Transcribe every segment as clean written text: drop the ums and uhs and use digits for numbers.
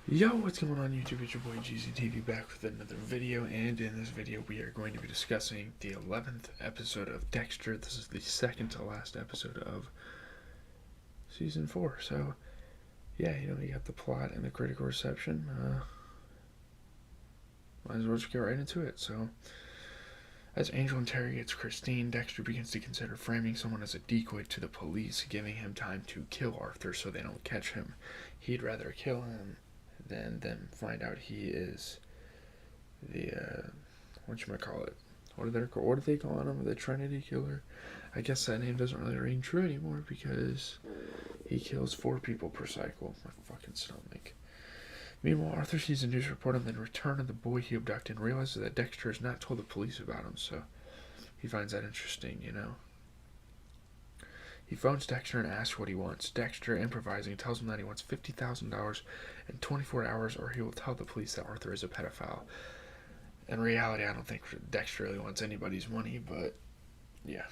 Yo, what's going on YouTube? It's your boy GZTV back with another video, and in this video we are going to be discussing the 11th episode of Dexter. This is the second to last episode of Season 4, so yeah, you got the plot and the critical reception. Might as well just get right into it. So, as Angel interrogates Christine, Dexter begins to consider framing someone as a decoy to the police, giving him time to kill Arthur so they don't catch him. He'd rather kill him than them find out he is the what do they call him? The Trinity Killer. I guess that name doesn't really ring true anymore because he kills 4 people per cycle. My fucking stomach. Meanwhile, Arthur sees a news report on the return of the boy he abducted and realizes that Dexter has not told the police about him, so he finds that interesting, He phones Dexter and asks what he wants. Dexter, improvising, tells him that he wants $50,000 in 24 hours or he will tell the police that Arthur is a pedophile. In reality, I don't think Dexter really wants anybody's money, but yeah.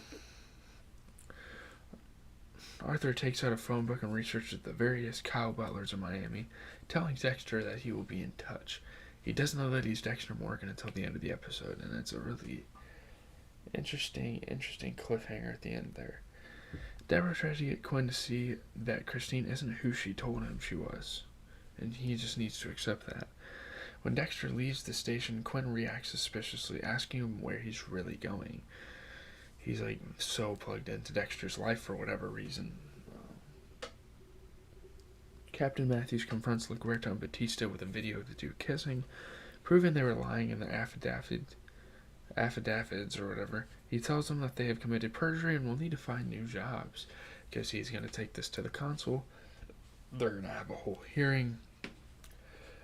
Arthur takes out a phone book and researches the various Kyle Butlers in Miami, telling Dexter that he will be in touch. He doesn't know that he's Dexter Morgan until the end of the episode, and it's a really interesting cliffhanger at the end there. Deborah tries to get Quinn to see that Christine isn't who she told him she was, and he just needs to accept that. When Dexter leaves the station, Quinn reacts suspiciously, asking him where he's really going. He's so plugged into Dexter's life for whatever reason. Captain Matthews confronts LaGuerta and Batista with a video of the two kissing, proving they were lying in their affidavits or whatever. He tells them that they have committed perjury and will need to find new jobs because he's going to take this to the consul. They're going to have a whole hearing,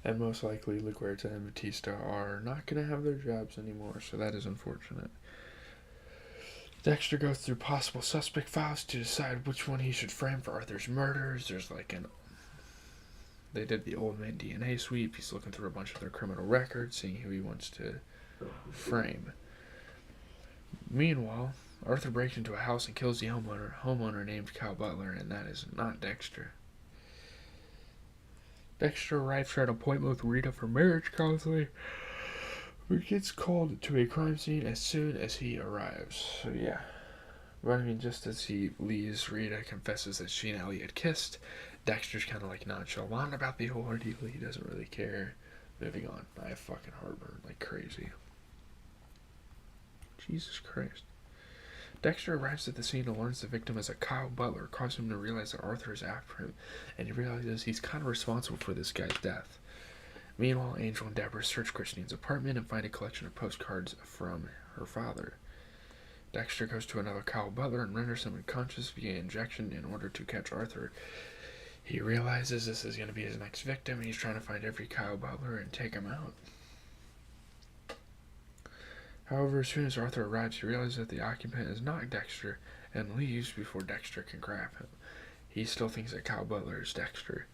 and most likely LaGuerta and Batista are not going to have their jobs anymore, so that is unfortunate. Dexter goes through possible suspect files to decide which one he should frame for Arthur's murders. They did the old man DNA sweep. He's looking through a bunch of their criminal records, seeing who he wants to frame. Meanwhile, Arthur breaks into a house and kills the homeowner named Kyle Butler, and that is not Dexter. Dexter arrives at an appointment with Rita for marriage counseling, but gets called to a crime scene as soon as he arrives. So yeah. But just as he leaves, Rita confesses that she and Elliot kissed. Dexter's kind of nonchalant about the whole ordeal. He doesn't really care. Moving on. I have fucking heartburn like crazy. Jesus Christ. Dexter arrives at the scene and learns the victim is a Kyle Butler, causing him to realize that Arthur is after him, and he realizes he's kind of responsible for this guy's death. Meanwhile, Angel and Deborah search Christine's apartment and find a collection of postcards from her father. Dexter goes to another Kyle Butler and renders him unconscious via injection in order to catch Arthur. He realizes this is going to be his next victim, and he's trying to find every Kyle Butler and take him out. However, as soon as Arthur arrives, he realizes that the occupant is not Dexter and leaves before Dexter can grab him. He still thinks that Kyle Butler is Dexter.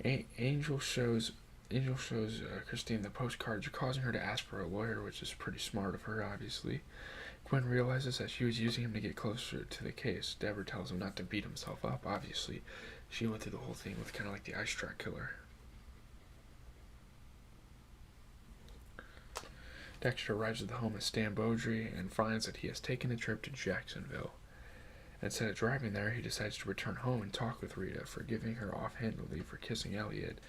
Angel shows Christine the postcards, causing her to ask for a lawyer, which is pretty smart of her, obviously. Quinn realizes that she was using him to get closer to the case. Deborah tells him not to beat himself up, obviously. She went through the whole thing with kind of like the ice truck killer. Dexter arrives at the home of Stan Beaudry and finds that he has taken a trip to Jacksonville. Instead of driving there, he decides to return home and talk with Rita, forgiving her offhandedly for kissing Elliot.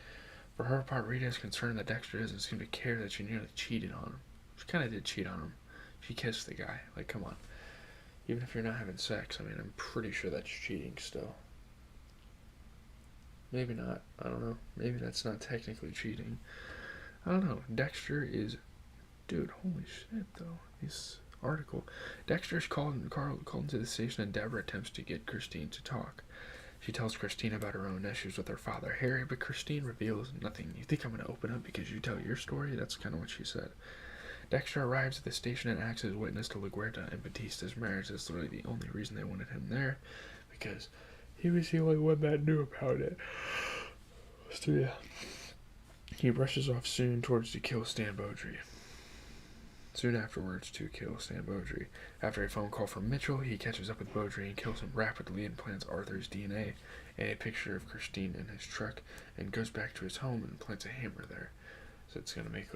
For her part, Rita is concerned that Dexter doesn't seem to care that she nearly cheated on him. She kind of did cheat on him. She kissed the guy. Come on. Even if you're not having sex, I'm pretty sure that's cheating still. Maybe not. I don't know. Maybe that's not technically cheating. I don't know. Dexter is... Dude, holy shit, though. This article. Dexter's called into the station, and Deborah attempts to get Christine to talk. She tells Christine about her own issues with her father, Harry, but Christine reveals nothing. You think I'm going to open up because you tell your story? That's kind of what she said. Dexter arrives at the station and acts as witness to LaGuerta and Batista's marriage. That's literally the only reason they wanted him there, because he was the only one that knew about it. So yeah. He rushes off soon towards to kill Stan Beaudry. soon afterwards to kill Stan Beaudry. After a phone call from Mitchell, he catches up with Beaudry and kills him rapidly and plants Arthur's DNA and a picture of Christine in his truck and goes back to his home and plants a hammer there. So it's going to make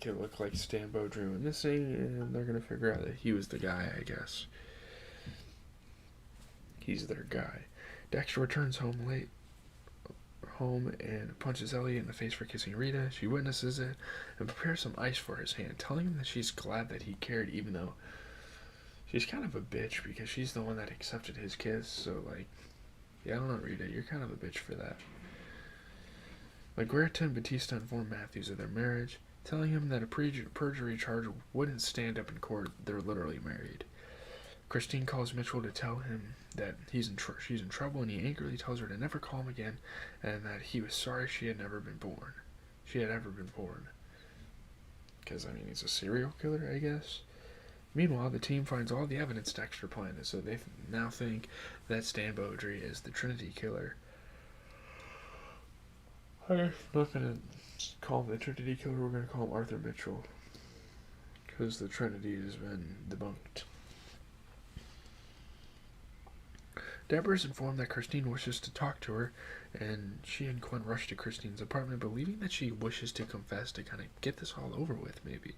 it look like Stan Beaudry went missing, and they're going to figure out that he was the guy, I guess. He's their guy. Dexter returns home and punches Elliot in the face for kissing Rita. She witnesses it and prepares some ice for his hand, telling him that she's glad that he cared, even though she's kind of a bitch because she's the one that accepted his kiss. So, like, yeah, I don't know, Rita, you're kind of a bitch for that. LaGuerta and Batista inform Matthews of their marriage, telling him that a perjury charge wouldn't stand up in court. They're literally married. Christine calls Mitchell to tell him that she's in trouble, and he angrily tells her to never call him again, and that he was sorry she had ever been born. Because, I mean, he's a serial killer, I guess. Meanwhile, the team finds all the evidence Dexter planted, so they now think that Stan Beaudry is the Trinity killer. I'm not going to call him the Trinity killer, we're going to call him Arthur Mitchell, because the Trinity has been debunked. Deborah is informed that Christine wishes to talk to her, and she and Quinn rush to Christine's apartment, believing that she wishes to confess to kind of get this all over with, maybe.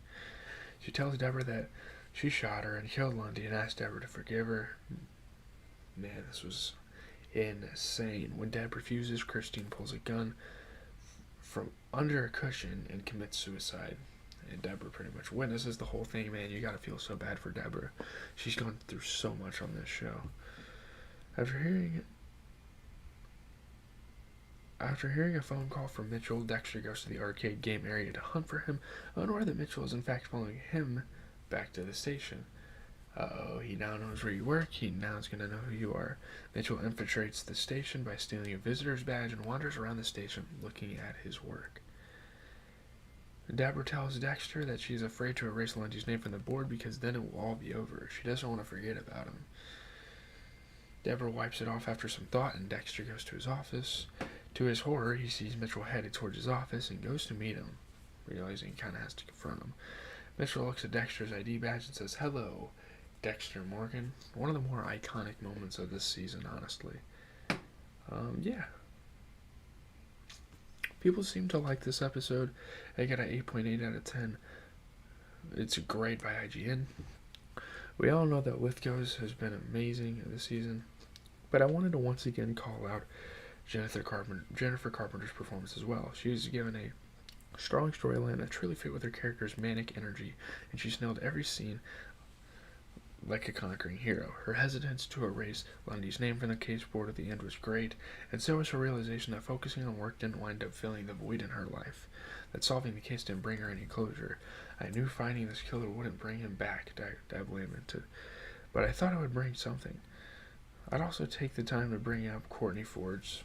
She tells Deborah that she shot her and killed Lundy and asks Deborah to forgive her. Man, this was insane. When Deb refuses, Christine pulls a gun from under a cushion and commits suicide. And Deborah pretty much witnesses the whole thing. Man, you gotta feel so bad for Deborah. She's gone through so much on this show. After hearing a phone call from Mitchell, Dexter goes to the arcade game area to hunt for him, unaware that Mitchell is in fact following him back to the station. He now knows where you work. He now is going to know who you are. Mitchell infiltrates the station by stealing a visitor's badge and wanders around the station looking at his work. Deborah tells Dexter that she's afraid to erase Lundy's name from the board because then it will all be over. She doesn't want to forget about him. Deborah wipes it off after some thought, and Dexter goes to his office. To his horror, he sees Mitchell headed towards his office and goes to meet him, realizing he kind of has to confront him. Mitchell looks at Dexter's ID badge and says, "Hello, Dexter Morgan." One of the more iconic moments of this season, honestly. Yeah. People seem to like this episode. I got an 8.8 out of 10. It's a grade by IGN. We all know that Lithgow's has been amazing this season, but I wanted to once again call out Jennifer Carpenter's performance as well. She was given a strong storyline that truly fit with her character's manic energy, and she's nailed every scene like a conquering hero. Her hesitance to erase Lundy's name from the case board at the end was great, and so was her realization that focusing on work didn't wind up filling the void in her life, that solving the case didn't bring her any closure. I knew finding this killer wouldn't bring him back, Deb lamented, but I thought it would bring something. I'd also take the time to bring up Courtney Ford's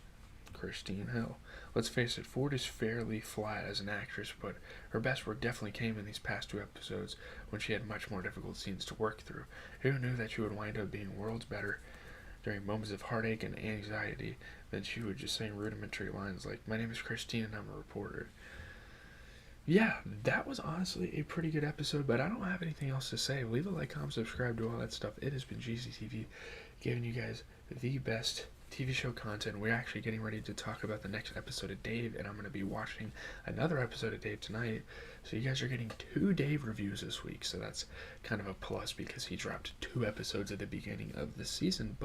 Christine Hill. Let's face it, Ford is fairly flat as an actress, but her best work definitely came in these past 2 episodes when she had much more difficult scenes to work through. Who knew that she would wind up being worlds better during moments of heartache and anxiety than she would just saying rudimentary lines like, "My name is Christine and I'm a reporter." Yeah, that was honestly a pretty good episode, but I don't have anything else to say. Leave a like, comment, subscribe, do all that stuff. It has been GCTV giving you guys the best TV show content. We're actually getting ready to talk about the next episode of Dave, and I'm going to be watching another episode of Dave tonight. So you guys are getting 2 Dave reviews this week, so that's kind of a plus because he dropped 2 episodes at the beginning of the season. But